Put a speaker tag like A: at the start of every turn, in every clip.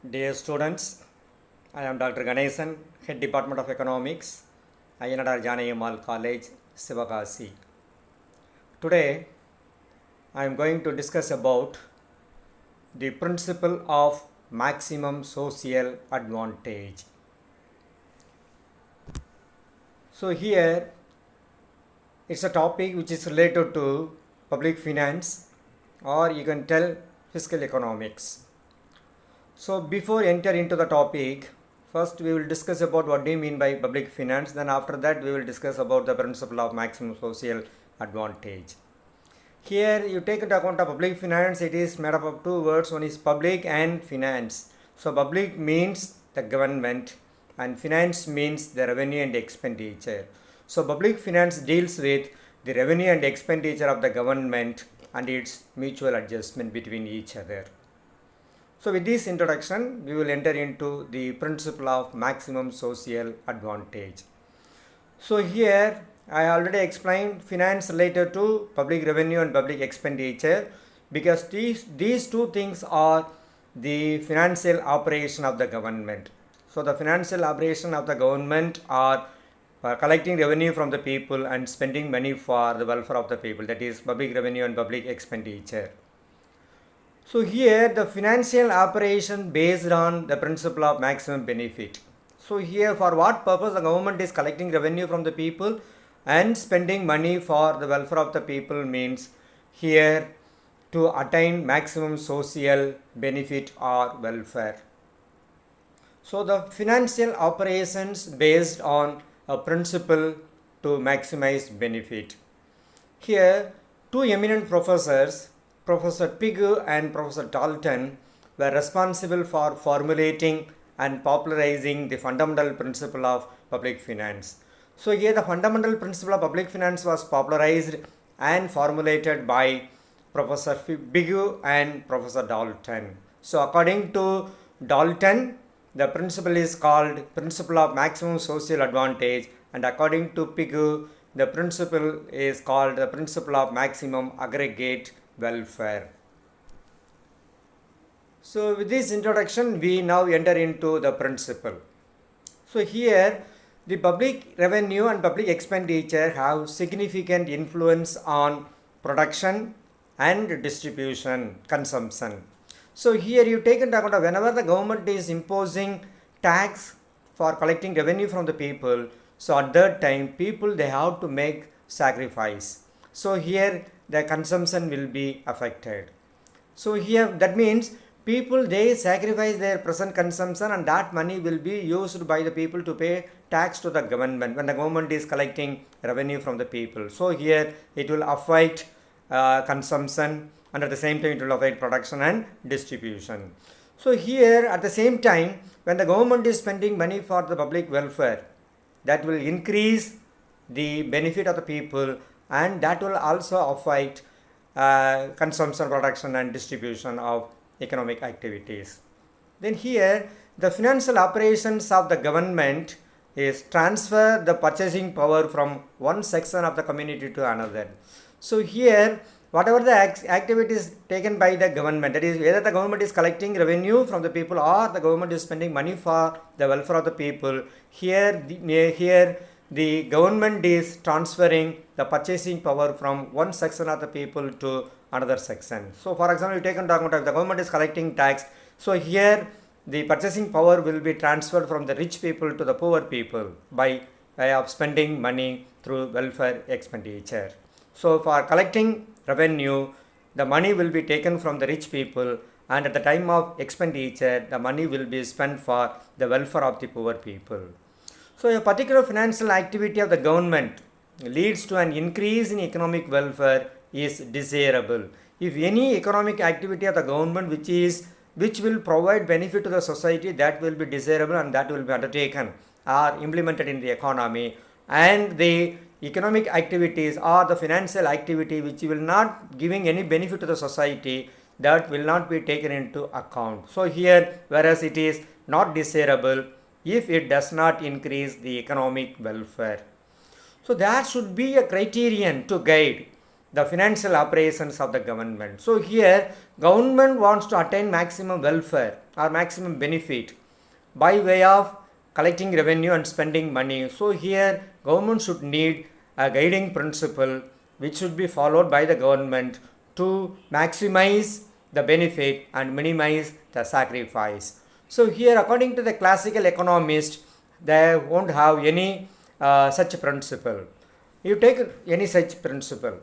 A: Dear students, I am Dr. Ganesan, Head Department of Economics, Ayanadar Janayamal College, Sivakasi. Today, I am going to discuss about the principle of maximum social advantage. So here, it's a topic which is related to public finance, or you can tell fiscal economics. So before enter into the topic, first we will discuss about what do you mean by public finance. Then after that we will discuss about the principle of maximum social advantage. Here you take into account of public finance, it is made up of two words. One is public and finance. So public means the government and finance means the revenue and expenditure. So public finance deals with the revenue and expenditure of the government and its mutual adjustment between each other. So with this introduction, we will enter into the principle of maximum social advantage. So here I already explained finance related to public revenue and public expenditure, because these two things are the financial operation of the government. So the financial operation of the government are collecting revenue from the people and spending money for the welfare of the people, that is public revenue and public expenditure. So here the financial operation based on the principle of maximum benefit. So here for what purpose the government is collecting revenue from the people and spending money for the welfare of the people means here to attain maximum social benefit or welfare. So the financial operations based on a principle to maximize benefit. Here two eminent professors, Professor Pigou and Professor Dalton, were responsible for formulating and popularizing the fundamental principle of public finance. So here the fundamental principle of public finance was popularized and formulated by Professor Pigou and Professor Dalton. So according to Dalton, the principle is called principle of maximum social advantage, and according to Pigou, the principle is called the principle of maximum aggregate welfare. So with this introduction, we now enter into the principle. So here the public revenue and public expenditure have significant influence on production and distribution, consumption. So here you take into account whenever the government is imposing tax for collecting revenue from the people, so at that time people they have to make sacrifice. So here the consumption will be affected. So here that means people they sacrifice their present consumption and that money will be used by the people to pay tax to the government when the government is collecting revenue from the people. So here it will affect consumption, and at the same time it will affect production and distribution. So here at the same time when the government is spending money for the public welfare, that will increase the benefit of the people, and that will also affect consumption, production and distribution of economic activities. Then here the financial operations of the government is transfer the purchasing power from one section of the community to another. So here whatever the activities taken by the government, that is whether the government is collecting revenue from the people or the government is spending money for the welfare of the people, here the government is transferring the purchasing power from one section of the people to another section. So for example, you take into account if the government is collecting tax, so here the purchasing power will be transferred from the rich people to the poor people by way of spending money through welfare expenditure. So for collecting revenue, the money will be taken from the rich people, and at the time of expenditure the money will be spent for the welfare of the poor people. So a particular financial activity of the government leads to an increase in economic welfare is desirable. If any economic activity of the government which will provide benefit to the society, that will be desirable and that will be undertaken or implemented in the economy, and the economic activities or the financial activity which will not giving any benefit to the society, that will not be taken into account. So here whereas it is not desirable if it does not increase the economic welfare. So there should be a criterion to guide the financial operations of the government. So here government wants to attain maximum welfare or maximum benefit by way of collecting revenue and spending money. So here government should need a guiding principle which should be followed by the government to maximize the benefit and minimize the sacrifice. So here according to the classical economist, they won't have any such principle. You take any such principle.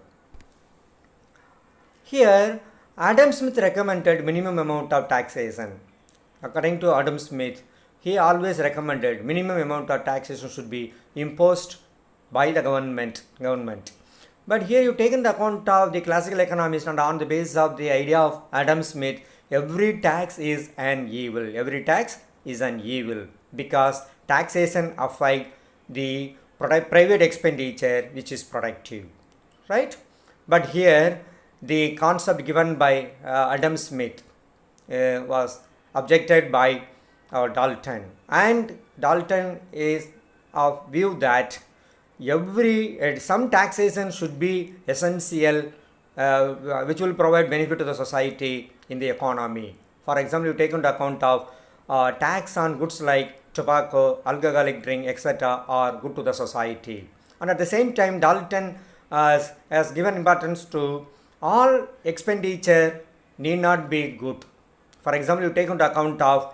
A: Here Adam Smith recommended minimum amount of taxation. According to Adam Smith, he always recommended minimum amount of taxation should be imposed by the government. But here you take into account of the classical economist, and on the basis of the idea of Adam Smith, every tax is an evil. Every tax is an evil because taxation affects the private expenditure which is productive, right? But here the concept given by Adam Smith was objected by Dalton, and Dalton is of view that some taxation should be essential, which will provide benefit to the society in the economy. For example, you take into account of tax on goods like tobacco, alcoholic drink, etc. are good to the society. And at the same time, Dalton has given importance to all expenditure need not be good. For example, you take into account of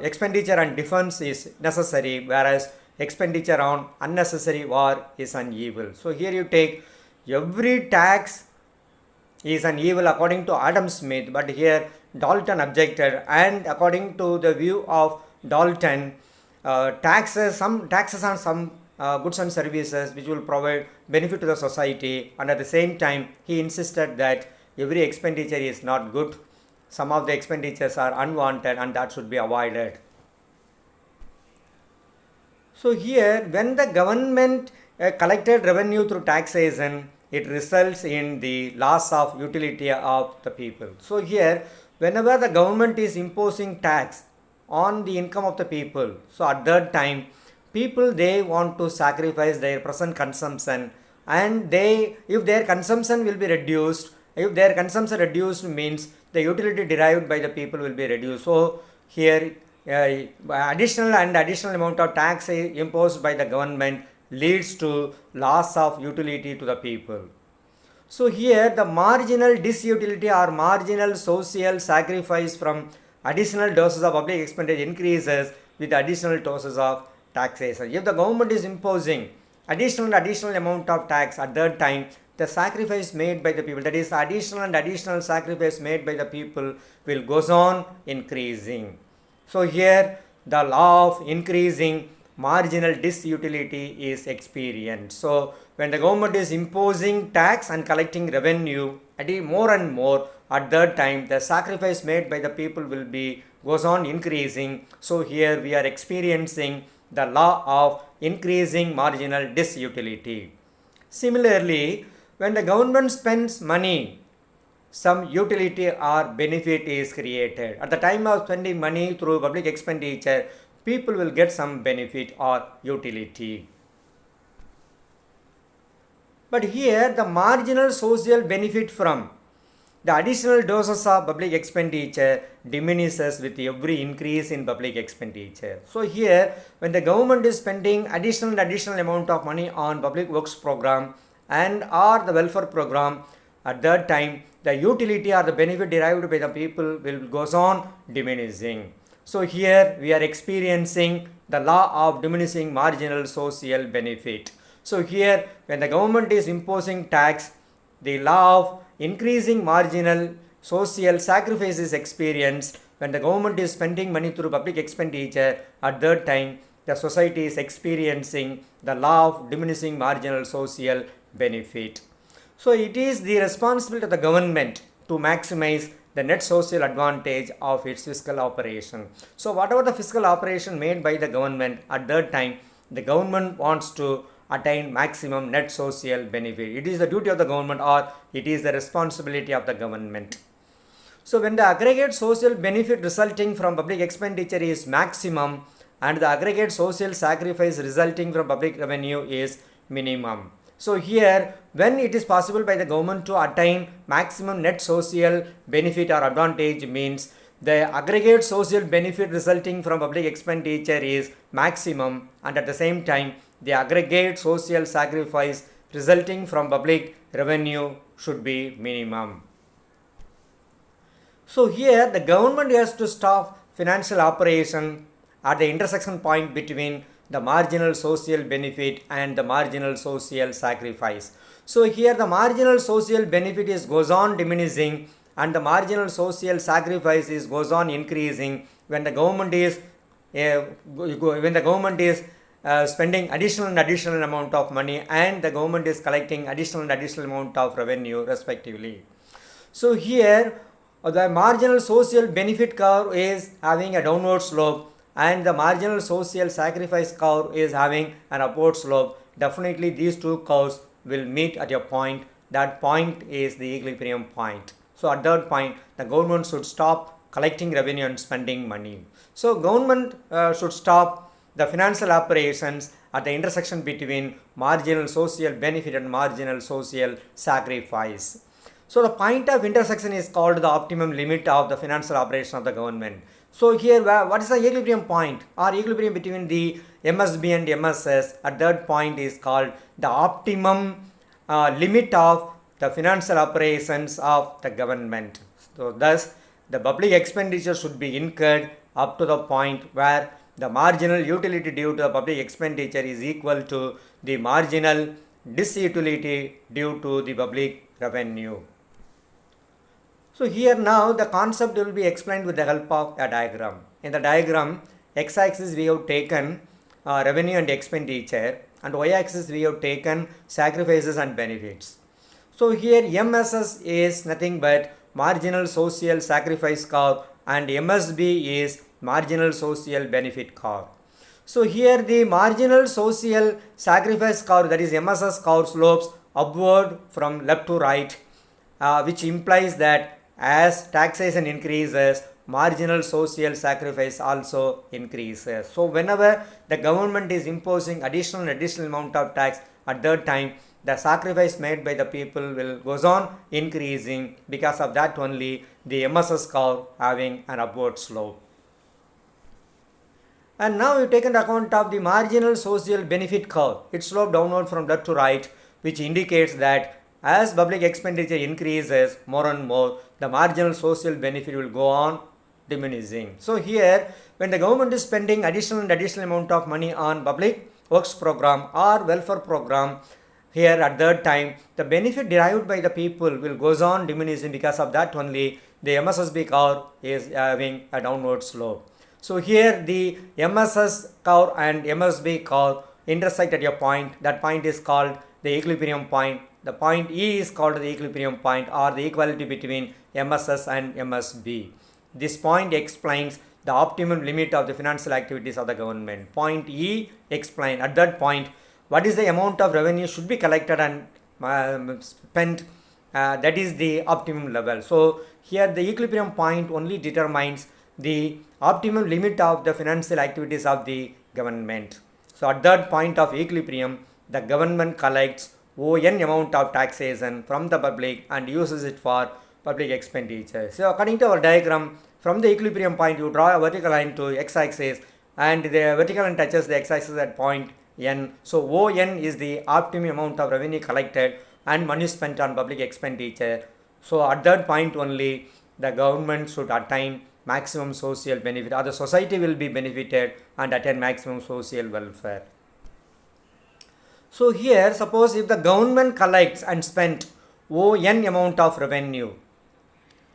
A: expenditure on defense is necessary, whereas expenditure on unnecessary war is an evil. So here you take every tax is an evil according to Adam Smith, but here Dalton objected, and according to the view of Dalton, some taxes on some goods and services which will provide benefit to the society, and at the same time he insisted that every expenditure is not good. Some of the expenditures are unwanted and that should be avoided. So here when the government collected revenue through taxation, it results in the loss of utility of the people. So here whenever the government is imposing tax on the income of the people, so at that time people, they want to sacrifice their present consumption, and if their consumption will be reduced, if their consumption reduced means the utility derived by the people will be reduced. So here additional amount of tax imposed by the government leads to loss of utility to the people. So here the marginal disutility or marginal social sacrifice from additional doses of public expenditure increases with additional doses of taxation. If the government is imposing additional amount of tax, at that time the sacrifice made by the people, that is additional sacrifice made by the people, will goes on increasing. So here the law of increasing marginal disutility is experienced. So when the government is imposing tax and collecting revenue more and more, at that time the sacrifice made by the people goes on increasing. So here we are experiencing the law of increasing marginal disutility. Similarly, when the government spends money, some utility or benefit is created. At the time of spending money through public expenditure, people will get some benefit or utility. But here the marginal social benefit from the additional doses of public expenditure diminishes with every increase in public expenditure. So here when the government is spending additional amount of money on public works program and or the welfare program, at that time the utility or the benefit derived by the people goes on diminishing. So here we are experiencing the law of diminishing marginal social benefit. So here when the government is imposing tax, the law of increasing marginal social sacrifice is experienced. When the government is spending money through public expenditure, at that time the society is experiencing the law of diminishing marginal social benefit. So it is the responsibility of the government to maximize the net social advantage of its fiscal operation. So whatever the fiscal operation made by the government, at that time the government wants to attain maximum net social benefit. It is the duty of the government, or it is the responsibility of the government. So when the aggregate social benefit resulting from public expenditure is maximum and the aggregate social sacrifice resulting from public revenue is minimum. So here when it is possible by the government to attain maximum net social benefit or advantage means the aggregate social benefit resulting from public expenditure is maximum, and at the same time the aggregate social sacrifice resulting from public revenue should be minimum. So here the government has to stop financial operation at the intersection point between the marginal social benefit and the marginal social sacrifice. So here the marginal social benefit goes on diminishing and the marginal social sacrifice goes on increasing when the government is spending additional amount of money and the government is collecting additional amount of revenue respectively. So here the marginal social benefit curve is having a downward slope and the marginal social sacrifice curve is having an upward slope. Definitely these two curves will meet at a point. That point is the equilibrium point. So at that point the government should stop collecting revenue and spending money. So government should stop the financial operations at the intersection between marginal social benefit and marginal social sacrifice. So the point of intersection is called the optimum limit of the financial operation of the government. So here what is the equilibrium point or equilibrium between the MSB and MSS? At that point is called the optimum limit of the financial operations of the government. So thus the public expenditure should be incurred up to the point where the marginal utility due to the public expenditure is equal to the marginal disutility due to the public revenue. So here now the concept will be explained with the help of a diagram. In the diagram, x-axis we have taken revenue and expenditure and y-axis we have taken sacrifices and benefits. So here MSS is nothing but marginal social sacrifice curve and MSB is marginal social benefit curve. So here the marginal social sacrifice curve, that is MSS curve, slopes upward from left to right, which implies that as taxation increases, marginal social sacrifice also increases. So whenever the government is imposing additional amount of tax, at that time the sacrifice made by the people goes on increasing. Because of that only the MSS curve having an upward slope. And now you take into account of the marginal social benefit curve. It slopes downward from left to right, which indicates that as public expenditure increases more and more, the marginal social benefit will go on diminishing. So here when the government is spending additional amount of money on public works program or welfare program, here at that time the benefit derived by the people will goes on diminishing. Because of that only the MSSB curve is having a downward slope. So here the MSS curve and MSB curve intersect at a point. That point is called the equilibrium point. The point E is called the equilibrium point or the equality between MSS and MSB. This point explains the optimum limit of the financial activities of the government. Point E explains at that point what is the amount of revenue should be collected and spent, that is the optimum level. So here the equilibrium point only determines the optimum limit of the financial activities of the government. So at that point of equilibrium, the government collects ON amount of taxation from the public and uses it for public expenditure. So according to our diagram, from the equilibrium point you draw a vertical line to x-axis and the vertical line touches the x-axis at point N. So ON is the optimum amount of revenue collected and money spent on public expenditure. So at that point only the government should attain maximum social benefit, or the society will be benefited and attain maximum social welfare. So here suppose if the government collects and spent ON amount of revenue,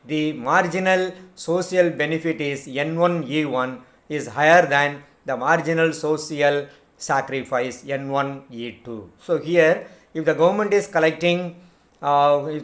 A: the marginal social benefit is N1E1 is higher than the marginal social sacrifice N1E2. So here if the government is collecting and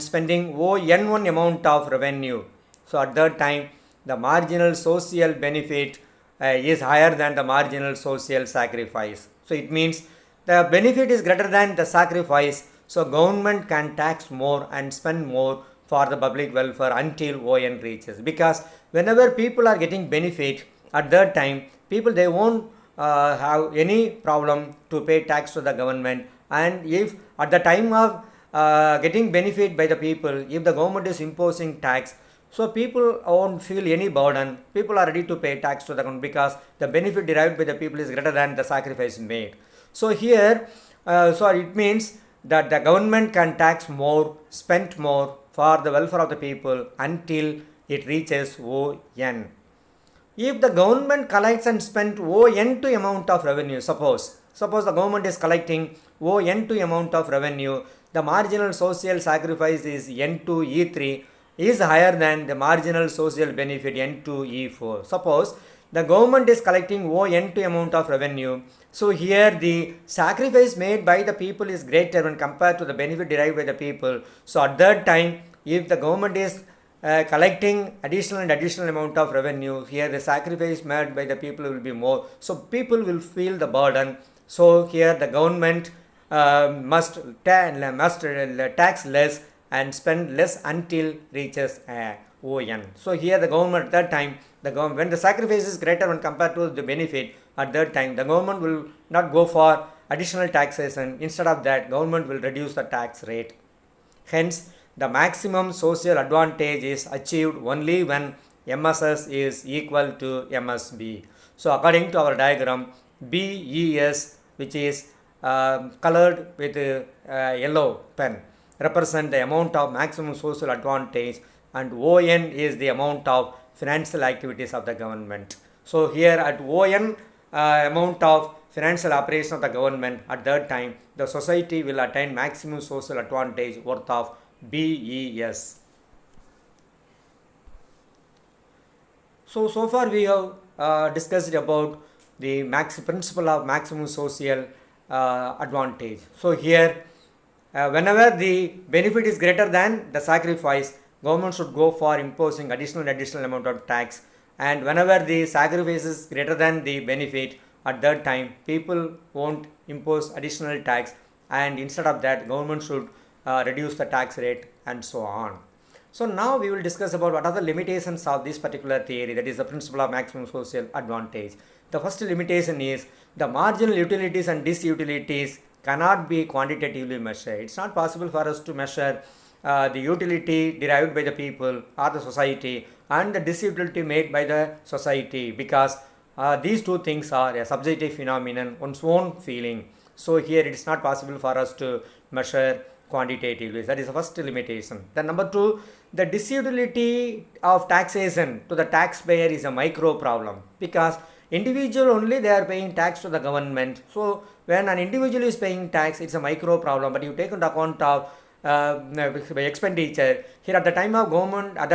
A: spending N1 amount of revenue, so at that time the marginal social benefit is higher than the marginal social sacrifice. So it means the benefit is greater than the sacrifice. So government can tax more and spend more for the public welfare until ON reaches. Because whenever people are getting benefit, at that time people they won't have any problem to pay tax to the government. And if at the time of getting benefit by the people, if the government is imposing tax, So people won't feel any burden. People are ready to pay tax to the government because the benefit derived by the people is greater than the sacrifice made. So here, so it means that the government can tax more, spend more for the welfare of the people until it reaches ON. If the government collects and spends ON2 amount of revenue, suppose the government is collecting ON2 amount of revenue, the marginal social sacrifice is N2E3 is higher than the marginal social benefit N2E4. Suppose the government is collecting ON2 amount of revenue, so here the sacrifice made by the people is greater when compared to the benefit derived by the people. So at that time, if the government is collecting additional amount of revenue, here the sacrifice made by the people will be more, so people will feel the burden. So here the government must tax less and spend less until reaches ON. So here the government at that time, when the sacrifice is greater when compared to the benefit, at that time the government will not go for additional taxation. Instead of that, government will reduce the tax rate. Hence, the maximum social advantage is achieved only when MSS is equal to MSB. So according to our diagram, BES, which is colored with yellow pen, represent the amount of maximum social advantage, and ON is the amount of financial activities of the government. So here at ON amount of financial operation of the government, at that time the society will attain maximum social advantage worth of BES. So far we have discussed about the principle of maximum social advantage. So here, whenever the benefit is greater than the sacrifice, government should go for imposing additional amount of tax, and whenever the sacrifice is greater than the benefit, at that time people won't impose additional tax, and instead of that, government should reduce the tax rate, and so on. So now we will discuss about what are the limitations of this particular theory, that is the principle of maximum social advantage. The first limitation is the marginal utilities and disutilities cannot be quantitatively measured. It's not possible for us to measure the utility derived by the people or the society and the disutility made by the society, because these two things are a subjective phenomenon, one's own feeling. So here it is not possible for us to measure quantitatively. That is the first limitation. Then number two, the disutility of taxation to the taxpayer is a micro problem, because individual only they are paying tax to the government. So when an individual is paying tax, it's a micro problem, but you take into account of expenditure. Here at the time of government, at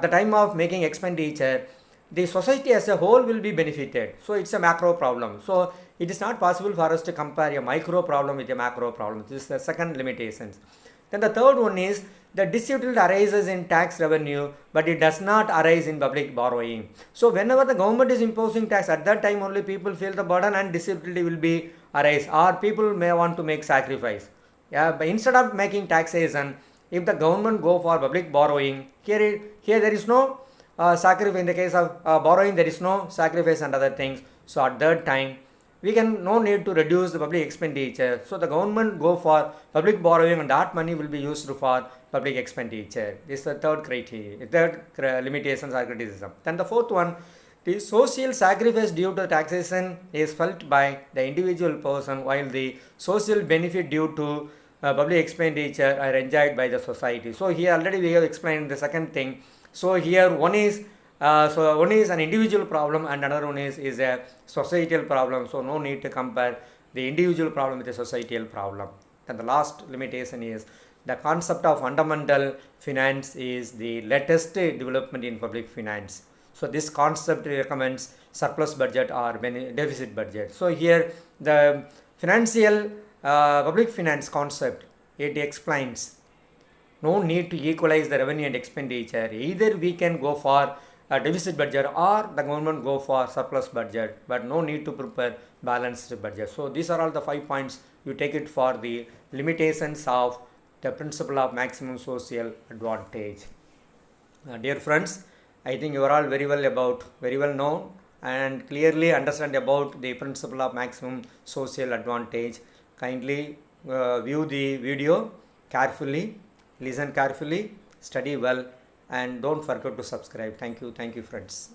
A: the time of making expenditure, the society as a whole will be benefited. So it's a macro problem. So it is not possible for us to compare a micro problem with a macro problem. This is the second limitation. Then the third one is the disutility arises in tax revenue, but it does not arise in public borrowing. So whenever the government is imposing tax, at that time only people feel the burden and disutility will be arise, or people may want to make sacrifice. But instead of making taxation, if the government go for public borrowing, here there is no sacrifice. In the case of borrowing, there is no sacrifice and other things. So at that time, we can no need to reduce the public expenditure. So the government go for public borrowing, and that money will be used for public expenditure. This is the third criteria, third limitations or criticism. Then the fourth one, the social sacrifice due to taxation is felt by the individual person, while the social benefit due to public expenditure are enjoyed by the society. So here already we have explained the second thing. So here one is an individual problem, and another one is a societal problem. So no need to compare the individual problem with the societal problem. And the last limitation is the concept of fundamental finance is the latest development in public finance. So this concept recommends surplus budget or deficit budget. So here the financial public finance concept, it explains no need to equalize the revenue and expenditure. Either we can go for a deficit budget or the government go for surplus budget, but no need to prepare balanced budget. So these are all the 5 points you take it for the limitations of the principle of maximum social advantage. Dear friends, I think you are all very well known and clearly understand about the principle of maximum social advantage. Kindly view the video carefully, listen carefully, study well, and don't forget to subscribe. Thank you friends.